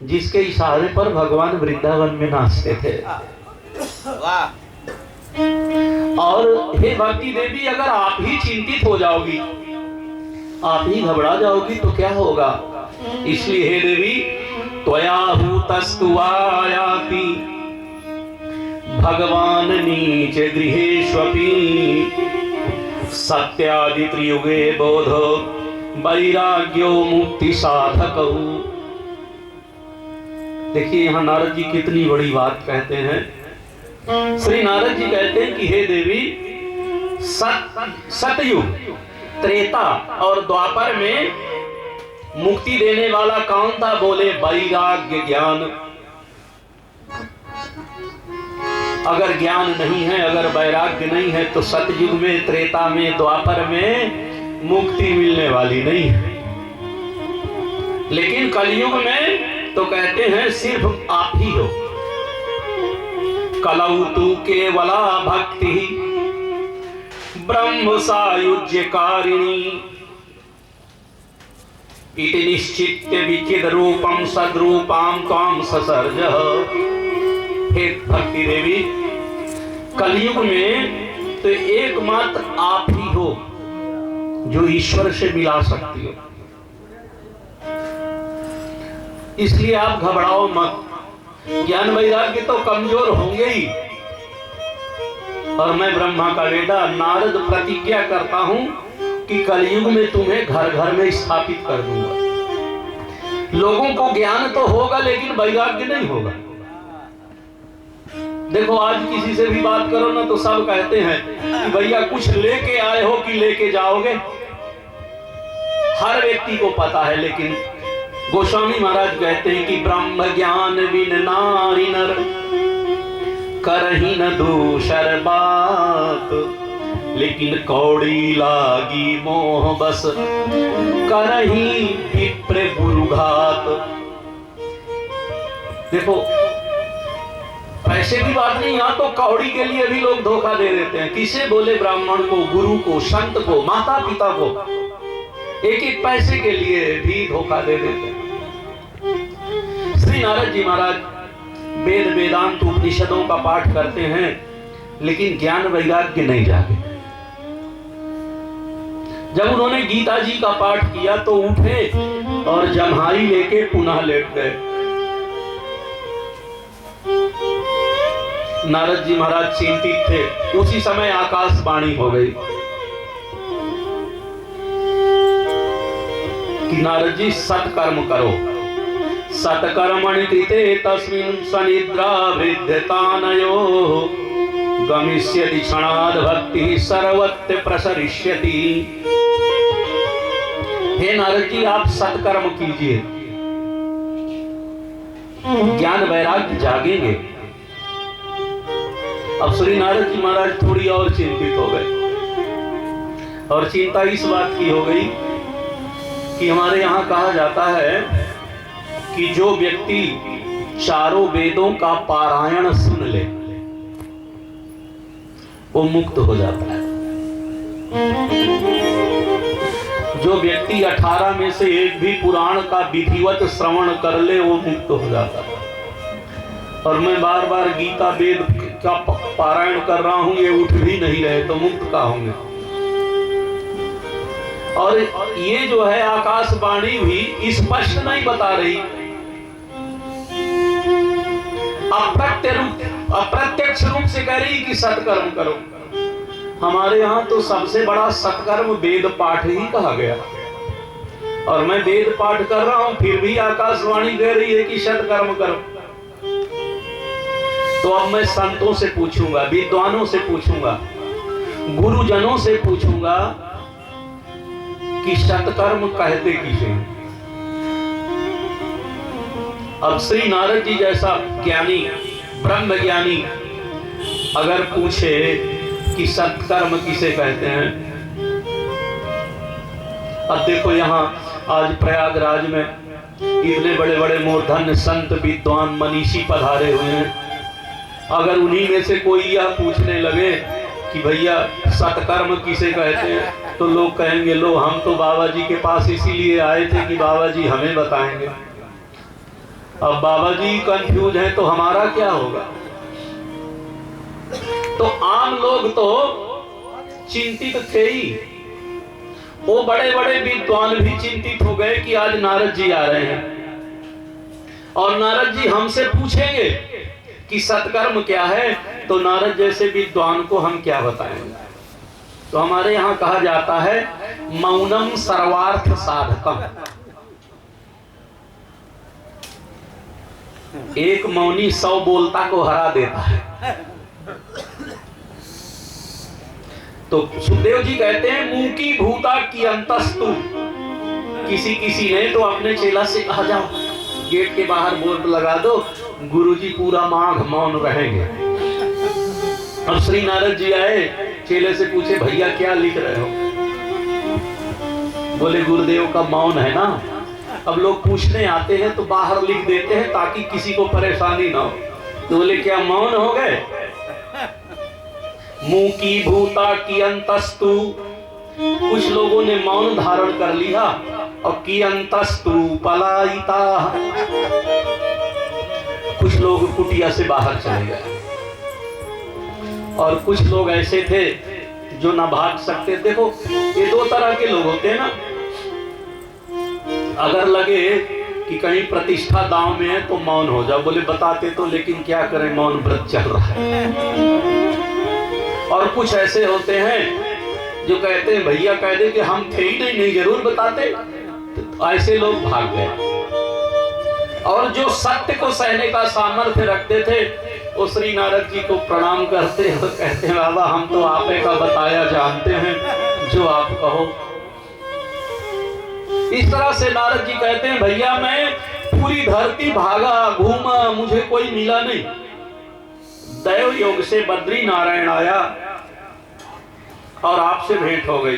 जिसके इशारे पर भगवान वृंदावन में नाचते थे। वाह। और हे भक्ति देवी, अगर आप ही चिंतित हो जाओगी, आप ही घबरा जाओगी तो क्या होगा? इसलिए हे देवी, त्वया हूतस्तुवायाति भगवान नीच गृहेष्वपि सत्यादि त्रियुगे बोध वैराग्यो मुक्ति साधकौ। देखिए यहाँ नारद जी कितनी बड़ी बात कहते हैं। श्री नारद जी कहते हैं कि हे देवी, सतयुग, त्रेता और द्वापर में मुक्ति देने वाला कौन था? बोले वैराग्य, ज्ञान। अगर ज्ञान नहीं है, अगर वैराग्य नहीं है तो सतयुग में, त्रेता में, द्वापर में मुक्ति मिलने वाली नहीं है। लेकिन कलयुग में तो कहते हैं सिर्फ आप ही हो। कलौ तु केवला भक्ति ब्रह्म सायुज्य कारिणी इति निश्चित्य विचिद रूपम सद्रूपाम त्वाम ससर्ज। हे भक्ति देवी, कलयुग में तो एकमात्र आप ही हो जो ईश्वर से मिला सकती हो। इसलिए आप घबराओ मत। ज्ञान वैराग्य तो कमजोर होंगे ही। और मैं ब्रह्मा का बेटा नारद प्रतिज्ञा करता हूं कि कलयुग में तुम्हें घर घर में स्थापित कर दूंगा। लोगों को ज्ञान तो होगा लेकिन वैराग्य नहीं होगा। देखो आज किसी से भी बात करो ना तो सब कहते हैं कि भैया कुछ लेके आए हो कि लेके जाओगे। हर व्यक्ति को पता है, लेकिन गोस्वामी महाराज कहते हैं कि ब्रह्म ज्ञान बिन नारी नर करही न दूसर बात, लेकिन कौड़ी लागी मोह बस करही विप्र गुरुघात। देखो पैसे की बात नहीं, यहाँ तो कौड़ी के लिए भी लोग धोखा दे देते हैं। किसे? बोले ब्राह्मण को, गुरु को, संत को, माता पिता को, एक एक पैसे के लिए भी धोखा दे देते हैं। श्री नारद जी महाराज वेद वेदांत उपनिषदों का पाठ करते हैं लेकिन ज्ञान वैराग्य नहीं जागे। जब उन्होंने गीता जी का पाठ किया तो उठे और जम्हाई लेके पुनः लेट गए। नारद जी महाराज चिंतित थे। उसी समय आकाशवाणी हो गई कि नारद जी सत्कर्म करो। सत्कर्मणि कृते तस्मिन् सनिद्रा वृद्धतानयो गमिष्यति क्षणाद् भक्ति सर्वत्र प्रसरिष्यति। हे नारद जी, आप सत्कर्म कीजिए, ज्ञान वैराग्य जागेंगे। अब श्री नारद जी महाराज थोड़ी और चिंतित हो गए। और चिंता इस बात की हो गई कि हमारे यहाँ कहा जाता है कि जो व्यक्ति चारों वेदों का पारायण सुन ले वो मुक्त हो जाता है। जो व्यक्ति 18 में से एक भी पुराण का विधिवत श्रवण कर ले वो मुक्त हो जाता है। और मैं बार बार गीता वेद का पारायण कर रहा हूं, ये उठ भी नहीं रहे तो मुक्त का होंगे। और ये जो है आकाशवाणी भी स्पष्ट नहीं बता रही, अप्रत्यक्ष रूप से कह रही कि सत्कर्म करो। हमारे यहाँ तो सबसे बड़ा सत्कर्म वेद पाठ ही कहा गया। और मैं वेद पाठ कर रहा हूं फिर भी आकाशवाणी कह रही है कि सत्कर्म करो। तो अब मैं संतों से पूछूंगा, विद्वानों से पूछूंगा, गुरुजनों से पूछूंगा कि सत्कर्म कहते किसे। अब श्री नारद जी जैसा ज्ञानी, ब्रह्म ज्ञानी अगर पूछे कि सत्कर्म किसे कहते हैं। अब देखो यहाँ आज प्रयागराज में इतने बड़े बड़े मूर्धन्य संत विद्वान मनीषी पधारे हुए हैं। अगर उन्हीं में से कोई यह पूछने लगे कि भैया सत्कर्म किसे कहते हैं, तो लोग कहेंगे लो हम तो बाबा जी के पास इसीलिए आए थे कि बाबा जी हमें बताएंगे। अब बाबा जी कंफ्यूज हैं तो हमारा क्या होगा। तो आम लोग तो चिंतित थे ही, वो बड़े बड़े विद्वान भी चिंतित हो गए कि आज नारद जी आ रहे हैं और नारद जी हमसे पूछेंगे कि सत्कर्म क्या है, तो नारद जैसे विद्वान को हम क्या बताएंगे। तो हमारे यहाँ कहा जाता है मौनम सर्वार्थ साधकम। एक मौनी 100 बोलता को हरा देता है। तो सुखदेव जी कहते हैं मुंह की भूता की अंतस्तु। किसी ने तो अपने चेला से कहा जाओ गेट के बाहर बोर्ड लगा दो, गुरुजी पूरा माघ मौन रहेंगे। अब श्री नारद जी आए, चेले से पूछे भैया क्या लिख रहे हो। बोले गुरुदेव का मौन है ना। अब लोग पूछने आते हैं तो बाहर लिख देते हैं ताकि किसी को परेशानी ना हो। तो बोले क्या मौन हो गए। मुंह की भूता की अंतस्तु, कुछ लोगों ने मौन धारण कर लिया और की अंतस्तु पलायिता, कुछ लोग कुटिया से बाहर चले गए और कुछ लोग ऐसे थे जो ना भाग सकते। देखो ये 2 तरह के लोग होते हैं ना। अगर लगे कि कहीं प्रतिष्ठा दांव में है तो मौन हो जाओ, बोले बताते तो लेकिन क्या करें मौन व्रत चल रहा है। और कुछ ऐसे होते हैं जो कहते हैं भैया कह दे कि हम थे ही नहीं जरूर बताते, तो ऐसे लोग भाग गए। और जो सत्य को सहने का सामर्थ्य रखते थे वो श्री नारद जी को प्रणाम करते और कहते हैं बाबा हम तो आपे का बताया जानते हैं, जो आप कहो। इस तरह से नारद जी कहते हैं भैया मैं पूरी धरती भागा घूमा, मुझे कोई मिला नहीं। दैव योग से बद्री नारायण आया और आपसे भेंट हो गई।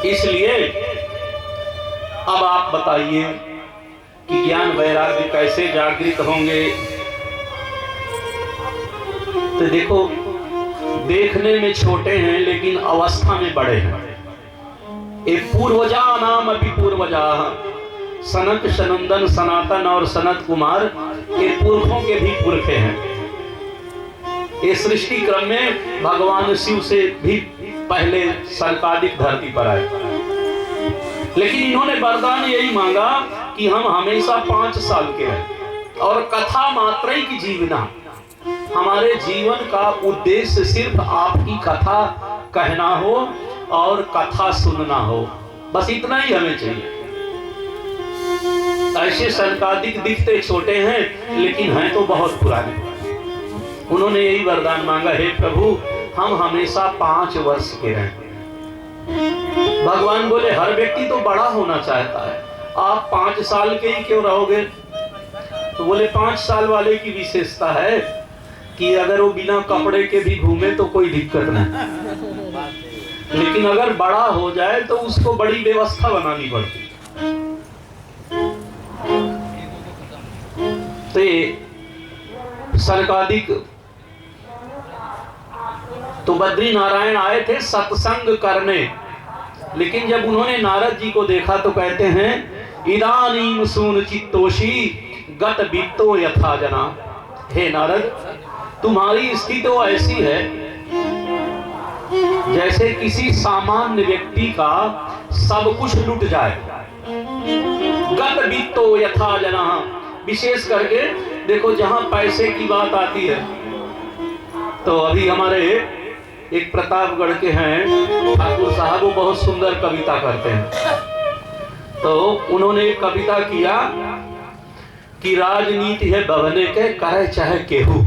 इसलिए अब आप बताइए कि ज्ञान वैराग्य कैसे जागृत होंगे। तो देखो देखने में छोटे हैं लेकिन अवस्था में बड़े हैं। एक पूर्वजा नाम अभी पूर्वजा, सनत सनंदन सनातन और सनत कुमार ये पुरखों के भी पुरखे हैं। ये सृष्टि क्रम में भगवान शिव से भी पहले सनकादिक धरती पर आए, लेकिन इन्होंने वरदान यही मांगा कि हम हमेशा 5 साल के हैं और कथा मात्र की जीवना। हमारे जीवन का उद्देश्य सिर्फ आपकी कथा कहना हो और कथा सुनना हो, बस इतना ही हमें चाहिए। ऐसे सनकादिक दिखते छोटे हैं लेकिन हैं तो बहुत पुराने। उन्होंने यही वरदान मांगा, हे प्रभु हम हमेशा 5 वर्ष के रहें। भगवान बोले हर व्यक्ति तो बड़ा होना चाहता है, आप 5 साल के ही क्यों रहोगे। तो बोले 5 साल वाले की विशेषता है कि अगर वो बिना कपड़े के भी घूमे तो कोई दिक्कत नहीं, लेकिन अगर बड़ा हो जाए तो उसको बड़ी व्यवस्था बनानी पड़ती। तो ये सनकादिक तो बद्री नारायण आए थे सत्संग करने, लेकिन जब उन्होंने नारद जी को देखा तो कहते हैं इदानीम सून चित्तोषी गत बित्तो यथा जना। हे नारद तुम्हारी स्थिति तो ऐसी है जैसे किसी सामान्य व्यक्ति का सब कुछ लुट जाए। गत बित्तो यथा जना, विशेष करके देखो जहां पैसे की बात आती है तो अभी हमारे एक प्रतापगढ़ के हैं ठाकुर साहब, वो बहुत सुंदर कविता करते हैं। तो उन्होंने एक कविता किया कि राजनीति है बवने के करे चाहे केहू,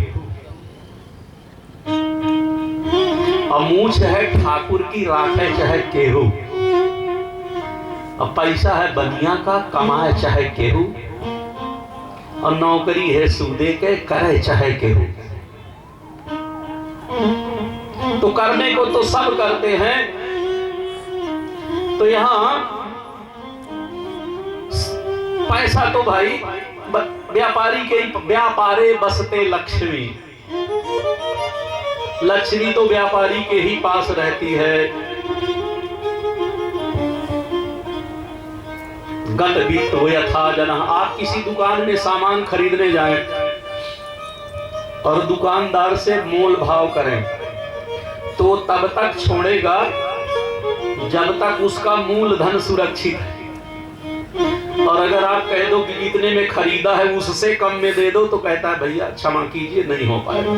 और मूछ है ठाकुर की राखे चाहे केहू, और पैसा है बनिया का कमाए चाहे केहू, और नौकरी है सूदे के करे चाहे केहू। तो करने को तो सब करते हैं। तो यहां पैसा तो भाई व्यापारी के व्यापारे बसते लक्ष्मी, लक्ष्मी तो व्यापारी के ही पास रहती है। गत वित्तो यथा जना, आप किसी दुकान में सामान खरीदने जाएं और दुकानदार से मोल भाव करें तो तब तक छोड़ेगा जब तक उसका मूलधन सुरक्षित है। और अगर आप कह दो कि जितने में खरीदा है उससे कम में दे दो तो कहता है भैया क्षमा कीजिए नहीं हो पाएगा।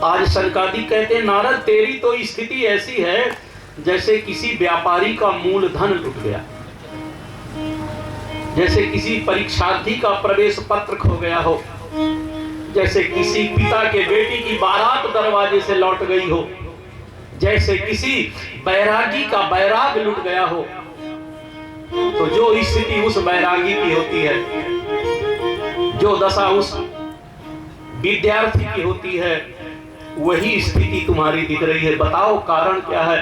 आज सनकादिक कहते हैं नारद तेरी तो स्थिति ऐसी है जैसे किसी व्यापारी का मूलधन लुट गया, जैसे किसी परीक्षार्थी का प्रवेश पत्र खो गया हो, जैसे किसी पिता के बेटी की बारात दरवाजे से लौट गई हो, जैसे किसी बैरागी का बैराग लुट गया हो। तो जो स्थिति उस बैरागी की होती है, जो दशा उस विद्यार्थी की होती है, वही स्थिति तुम्हारी दिख रही है। बताओ कारण क्या है?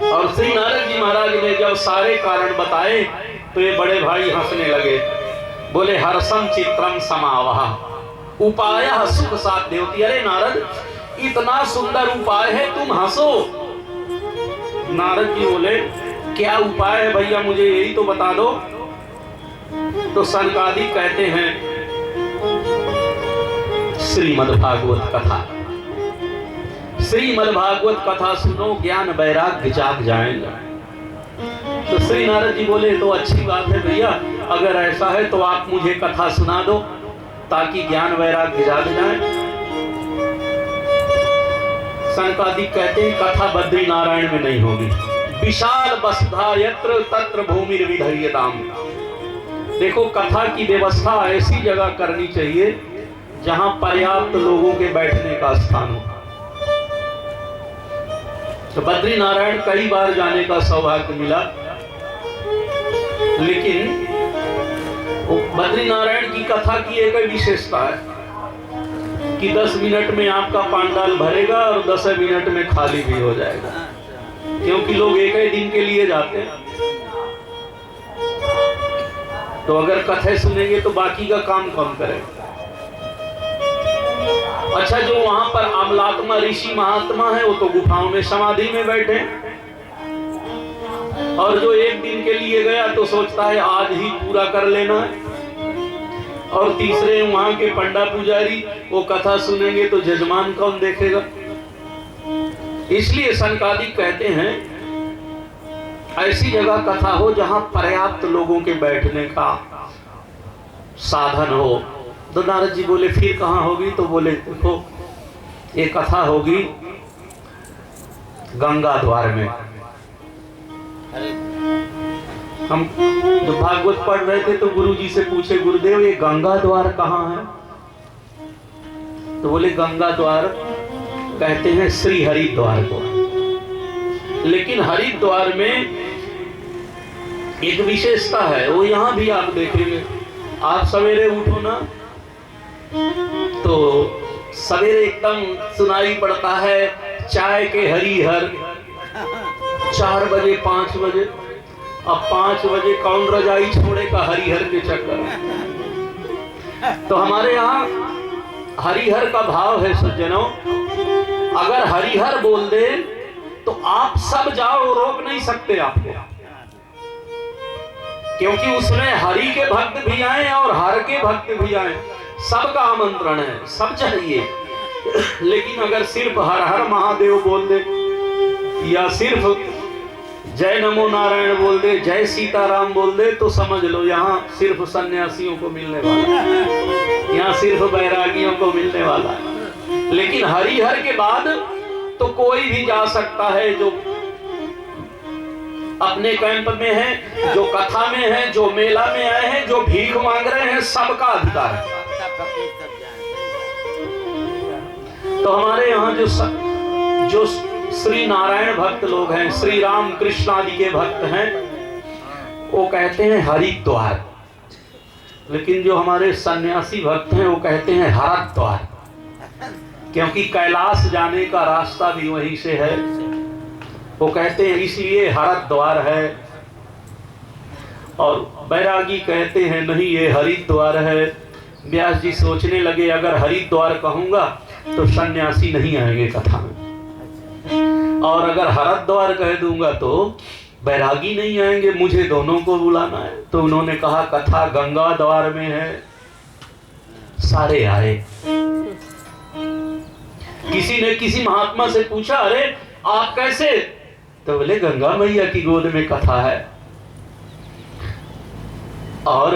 और श्री नारद जी महाराज ने जब सारे कारण बताए तो ये बड़े भाई हंसने लगे, बोले हर्षम चित्रम समावह उपाय सुख साध्य होती। अरे नारद इतना सुंदर उपाय है तुम हंसो। नारद जी बोले क्या उपाय है भैया, मुझे यही तो बता दो। तो सनकादिक कहते हैं श्रीमद्भागवत कथा, श्रीमद्भागवत कथा सुनो ज्ञान वैराग्य जाग जाएगा। तो श्री नारद जी बोले तो अच्छी बात है भैया, अगर ऐसा है तो आप मुझे कथा सुना दो ताकि ज्ञान वैराग्य जाग जाए। सनकादिक कहते हैं कथा बद्री नारायण में नहीं होगी। विशाल वसुधा यत्र तत्र भूमि विधर्यताम। देखो कथा की व्यवस्था ऐसी जगह करनी चाहिए जहां पर्याप्त लोगों के बैठने का स्थान हो। तो बद्री नारायण कई बार जाने का सौभाग्य मिला, लेकिन बद्री नारायण की कथा की एक विशेषता है कि 10 मिनट में आपका पांडाल भरेगा और 10 मिनट में खाली भी हो जाएगा, क्योंकि लोग एक ही दिन के लिए जाते हैं। तो अगर कथा सुनेंगे तो बाकी का काम कौन करेगा। अच्छा, जो वहां पर अमलात्मा ऋषि महात्मा है वो तो गुफाओं में समाधि में बैठे, और जो एक दिन के लिए गया तो सोचता है आज ही पूरा कर लेना है। और तीसरे वहां के पंडा पुजारी वो कथा सुनेंगे तो जजमान कौन देखेगा। इसलिए सनकादिक कहते हैं ऐसी जगह कथा हो जहां पर्याप्त लोगों के बैठने का साधन हो। तो नारद जी बोले फिर कहाँ होगी? तो बोले देखो ये कथा होगी गंगा द्वार में। हम जब भागवत पढ़ रहे थे तो गुरुजी से पूछे गुरुदेव ये गंगा द्वार कहाँ है? तो बोले गंगा द्वार कहते हैं श्री हरिद्वार को। लेकिन हरिद्वार में एक विशेषता है, वो यहां भी आप देखेंगे। आप सवेरे उठो ना तो सवेरे एकदम सुनाई पड़ता है चाय के हरिहर 4 बजे 5 बजे। अब 5 बजे कौन रजाई छोड़ेगा हरिहर के चक्कर। तो हमारे यहाँ हरिहर का भाव है सज्जनों, अगर हरिहर बोल दे तो आप सब जाओ, रोक नहीं सकते आपको, क्योंकि उसमें हरि के भक्त भी आए और हर के भक्त भी आए, सबका आमंत्रण है, सब चाहिए। लेकिन अगर सिर्फ हर हर महादेव बोल दे या सिर्फ जय नमो नारायण बोल दे, जय सीताराम बोल दे, तो समझ लो यहाँ सिर्फ सन्यासियों को मिलने वाला है, यहाँ सिर्फ बैरागियों को मिलने वाला है। लेकिन हरिहर के बाद तो कोई भी जा सकता है, जो अपने कैंप में है, जो कथा में है, जो मेला में आए हैं, जो भीख मांग रहे हैं, सबका अधिकार है। तो हमारे यहाँ जो श्री नारायण भक्त लोग हैं, श्री राम कृष्ण आदि के भक्त हैं, वो कहते हैं हरिद्वार। लेकिन जो हमारे सन्यासी भक्त हैं वो कहते हैं हरद्वार, क्योंकि कैलाश जाने का रास्ता भी वहीं से है। वो कहते हैं इसलिए हरद्वार है। और बैरागी कहते हैं नहीं ये हरिद्वार है। व्यास जी सोचने लगे अगर हरिद्वार कहूंगा तो सन्यासी नहीं आएंगे कथा में, और अगर हरद्वार कह दूंगा तो बैरागी नहीं आएंगे, मुझे दोनों को बुलाना है। तो उन्होंने कहा कथा गंगा द्वार में है। सारे आए। किसी ने किसी महात्मा से पूछा, अरे आप कैसे? तो बोले गंगा मैया की गोद में कथा है, और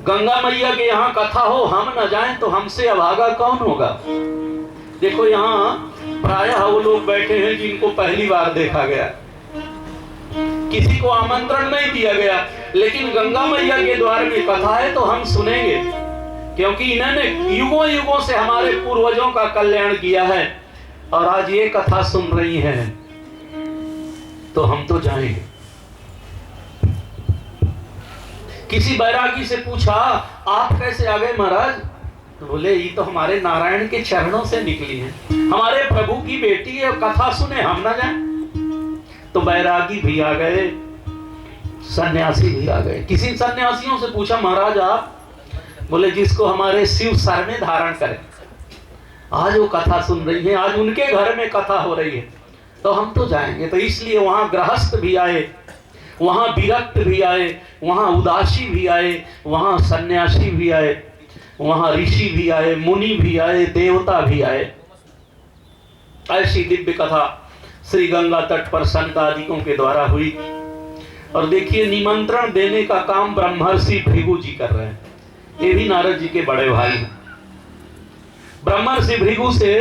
गंगा मैया के यहाँ कथा हो, हम न जाएं तो हमसे अभागा कौन होगा। देखो यहाँ प्रायः वो लोग बैठे हैं जिनको पहली बार देखा गया, किसी को आमंत्रण नहीं दिया गया, लेकिन गंगा मैया के द्वार में कथा है तो हम सुनेंगे, क्योंकि इन्होंने युगों युगों से हमारे पूर्वजों का कल्याण किया है, और आज ये कथा सुन रही हैं तो हम तो जाएंगे। किसी बैरागी से पूछा, आप कैसे आ गए महाराज? तो बोले ये तो हमारे नारायण के चरणों से निकली है, हमारे प्रभु की बेटी है, कथा सुने हम ना जाए। तो बैरागी भी आ गए, सन्यासी भी आ गए। किसी सन्यासियों से पूछा, महाराज आप? बोले जिसको हमारे शिव सर में धारण करें, आज वो कथा सुन रही है, आज उनके घर में कथा हो रही है, तो हम तो जाएंगे। तो इसलिए वहां गृहस्थ भी आए, वहां विरक्त भी आए, वहां उदासी भी आए, वहां सन्यासी भी आए, वहां ऋषि भी आए, मुनि भी आए, देवता भी आए। ऐसी दिव्य कथा श्री गंगा तट पर संत आदिकों के द्वारा हुई। और देखिए निमंत्रण देने का काम ब्रह्मर्षि भृगु जी कर रहे हैं, ये भी नारद जी के बड़े भाई हैं। ब्रह्मर्षि भृगु से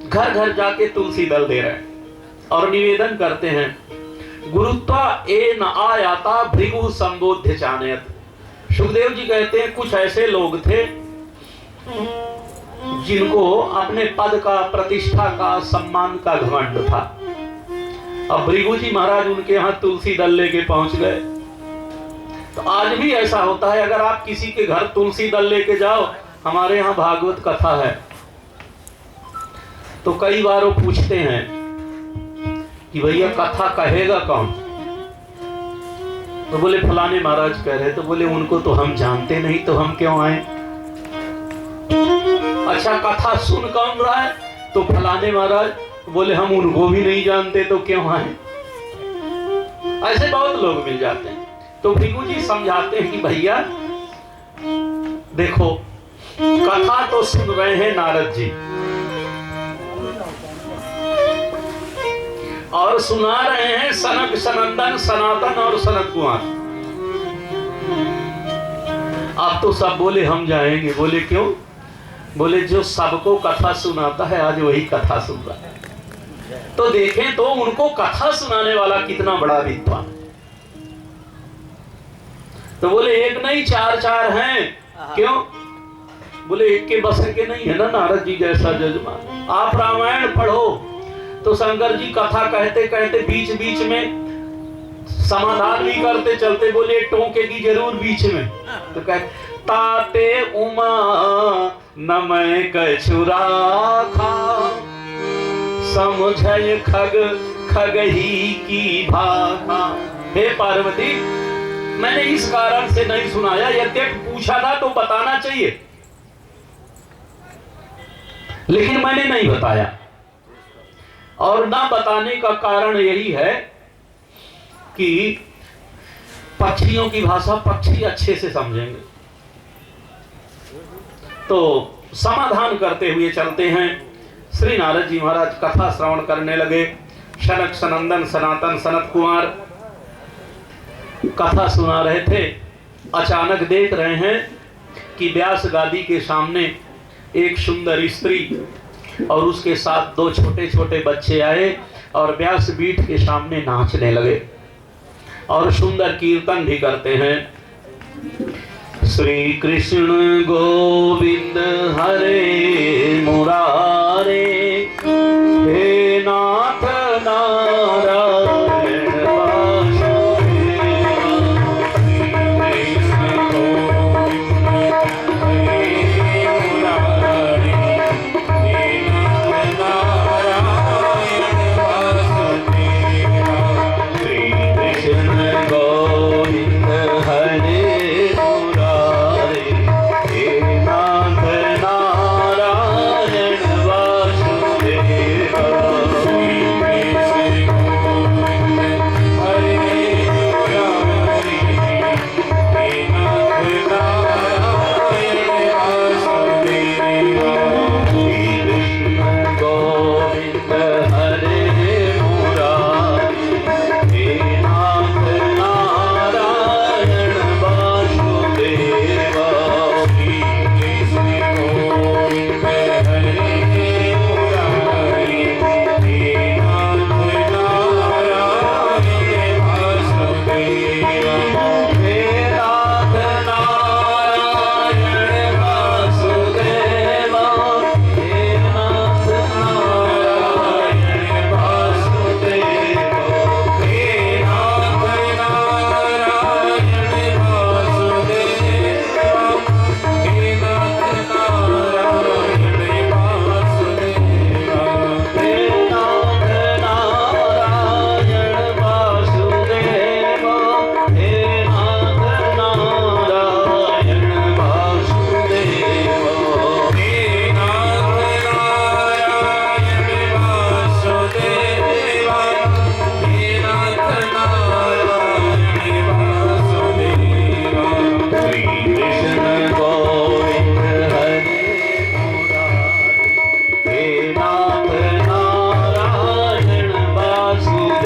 घर घर जाके तुलसी दल दे रहे हैं और निवेदन करते हैं, गुरुत्वा ए न आयाता भृगु संबोध्य चानयत। सुखदेव जी कहते हैं कुछ ऐसे लोग थे जिनको अपने पद का, प्रतिष्ठा का, सम्मान का घमंड था। अब भृगु जी महाराज उनके यहाँ तुलसी दल लेके पहुंच गए। तो आज भी ऐसा होता है, अगर आप किसी के घर तुलसी दल लेके जाओ, हमारे यहाँ भागवत कथा है, तो कई बार वो पूछते हैं कि भैया कथा कहेगा कौन? तो बोले फलाने महाराज कह रहे। तो बोले उनको तो हम जानते नहीं, तो हम क्यों आए? अच्छा कथा सुन कौन रहा है? तो फलाने महाराज। बोले हम उनको भी नहीं जानते, तो क्यों आए? ऐसे बहुत लोग मिल जाते हैं। तो भृगु जी समझाते हैं कि भैया देखो, कथा तो सुन रहे हैं नारद जी, और सुना रहे हैं सनक, सनंदन, सनातन और सनत कुमार। आप तो सब बोले हम जाएंगे। बोले क्यों? बोले जो सबको कथा सुनाता है आज वही कथा सुन रहा है। तो देखें तो उनको कथा सुनाने वाला कितना बड़ा विद्वान। तो बोले एक नहीं चार चार हैं। क्यों? बोले एक के बस के नहीं है ना नारद जी जैसा जजमान। आप रामायण पढ़ो तो शंकर जी कथा कहते कहते बीच बीच में समाधान भी करते चलते, बोले टोकेगी जरूर बीच में। तो कहते ताते उमा न मैं कछु राखा, समझय खग खगही की भाखा। हे पार्वती, मैंने इस कारण से नहीं सुनाया, यद्यपि पूछा था तो बताना चाहिए, लेकिन मैंने नहीं बताया। और ना बताने का कारण यही है कि पक्षियों की भाषा पक्षी अच्छे से समझेंगे। तो समाधान करते हुए चलते हैं। श्री नारद जी महाराज कथा श्रवण करने लगे। सनक, सनंदन, सनातन, सनत कुमार कथा सुना रहे थे। अचानक देख रहे हैं कि व्यास गादी के सामने एक सुंदर स्त्री और उसके साथ दो छोटे छोटे बच्चे आए और व्यास पीठ के सामने नाचने लगे और सुंदर कीर्तन भी करते हैं। श्री कृष्ण गोविंद हरे मुरारे, हे नाथ नारायण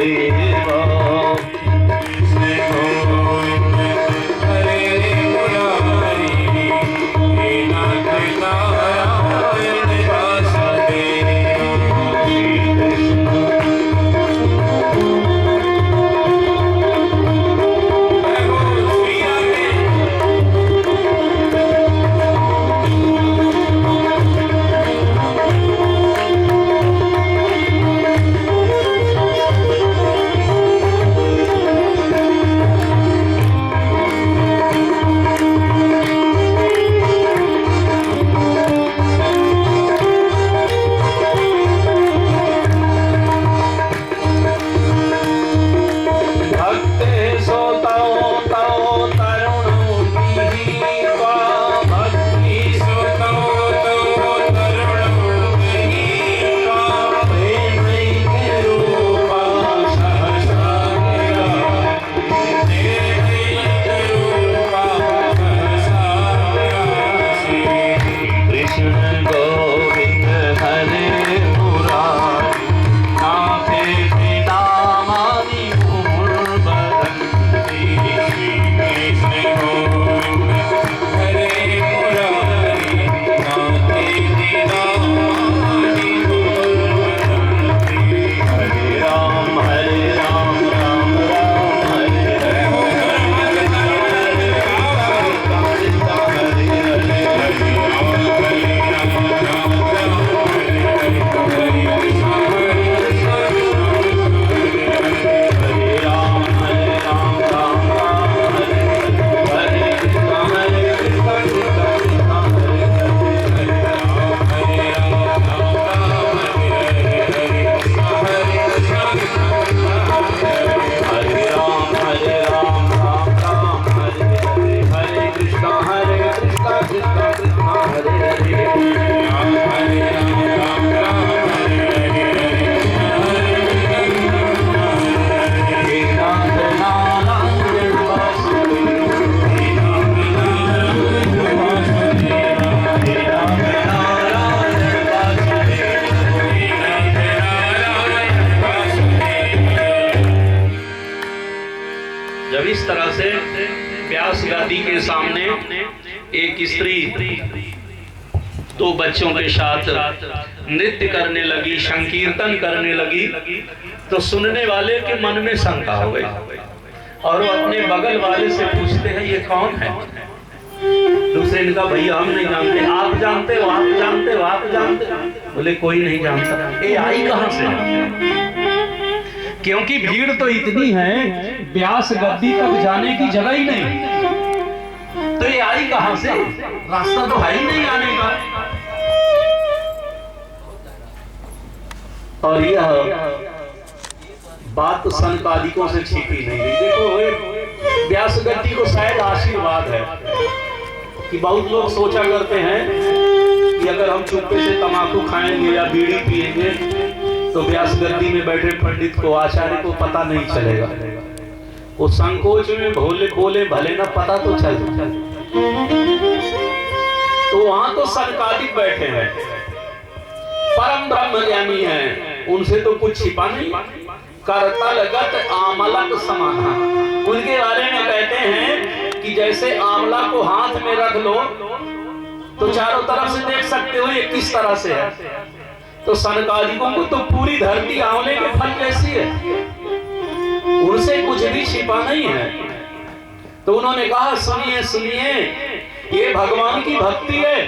वासुदेवा। जब इस तरह से व्यास गादी के सामने एक स्त्री दो बच्चों के साथ नृत्य करने लगी, संकीर्तन करने लगी, तो सुनने वाले के मन में शंका हो गई और वो अपने बगल वाले से पूछते हैं ये कौन है। दूसरे ने कहा भैया हम नहीं जानते। आप जानते हो, आप जानते हो, आप जानते हो? बोले कोई नहीं जानता। ये आई कहां से? क्योंकि भीड़ तो इतनी है, व्यास गद्दी तक जाने की जगह ही नहीं, तो ये आई कहां से? रास्ता तो है ही नहीं आने का। और यह बात संपादिकों से छिपी नहीं गई। देखो व्यास गद्दी को शायद आशीर्वाद है कि बहुत लोग सोचा करते हैं कि अगर हम चुप्पे से तम्बाकू खाएंगे या बीड़ी पिएंगे तो व्यास गद्दी में बैठे पंडित को, आचार्य को पता नहीं चलेगा। वो संकोच में भोले बोले भले ना पता तो चल। तो वहां तो संकादिक बैठे हैं, परम ब्रह्म ज्ञानी हैं, उनसे तो कुछ छिपा नहीं। करतलगत आमलक समाना, उनके बारे में कहते हैं कि जैसे आंवला को हाथ में रख लो तो चारों तरफ से देख सकते हो ये किस तरह से है। तो सनकादिकों को तो पूरी धरती आंवले के फल जैसी है, उनसे कुछ भी छिपा नहीं है। तो उन्होंने कहा सुनिए सुनिए, ये भगवान की भक्ति है,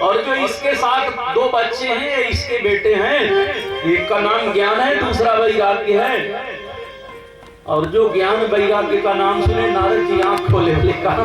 और जो इसके साथ दो बच्चे हैं, इसके बेटे हैं, एक का नाम ज्ञान है, दूसरा वैराग्य है। और जो ज्ञान वैराग्य का नाम सुने नारद जी आंख खोले, कहा